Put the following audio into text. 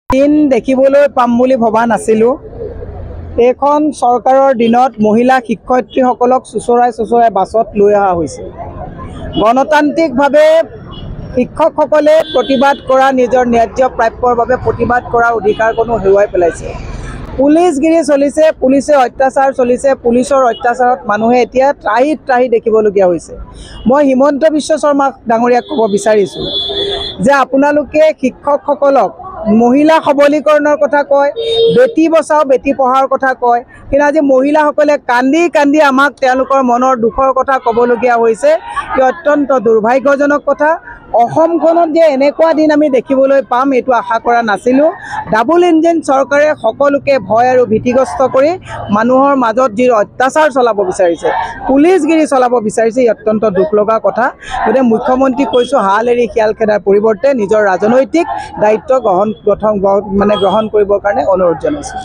দিন দেখিবলৈ পাম বুলি ভবা নাছিলোঁ। এইখন চৰকাৰৰ দিনত মহিলা শিক্ষয়িত্ৰীসকলক চুচৰাই বাছত লৈ অহা হৈছিল। গণতান্ত্ৰিকভাৱে শিক্ষকসকলে প্ৰতিবাদ কৰা, নিজৰ ন্যায্য প্ৰাপ্যৰ বাবে প্ৰতিবাদ কৰাৰ অধিকাৰ কোনো হেৰুৱাই পেলাইছে। পুলিচগিৰি চলিছে, পুলিচে অত্যাচাৰ চলিছে, পুলিচৰ অত্যাচাৰত মানুহে এতিয়া ত্ৰাহি দেখিবলগীয়া হৈছে। মই হিমন্ত বিশ্ব শৰ্মা ডাঙৰীয়াক ক'ব বিচাৰিছোঁ যে আপোনালোকে শিক্ষকসকলক মহিলা সবলীকৰণৰ কথা কয়, বেটি বচাও বেটি পঢ়াৰ কথা কয়, কিন্তু আজি মহিলাসকলে কান্দি আমাক তেওঁলোকৰ মনৰ দুখৰ কথা ক'বলগীয়া হৈছে। ই অত্যন্ত দুৰ্ভাগ্যজনক কথা। অসমখনত যে এনেকুৱা দিন আমি দেখিবলৈ পাম এইটো আশা কৰা নাছিলোঁ। ডাবল ইঞ্জিন চৰকাৰে সকলোকে ভয় আৰু ভীতিগ্ৰস্ত কৰি মানুহৰ মাজত যি অত্যাচাৰ চলাব বিচাৰিছে, পুলিচগিৰি চলাব বিচাৰিছে, ই অত্যন্ত দুখ লগা কথা। গতিকে মুখ্যমন্ত্ৰীক কৈছোঁ, হাল এৰি শিয়াল খেদাৰ পৰিৱৰ্তে নিজৰ ৰাজনৈতিক দায়িত্ব গ্ৰহণ কৰিবৰ কাৰণে অনুৰোধ জনাইছোঁ।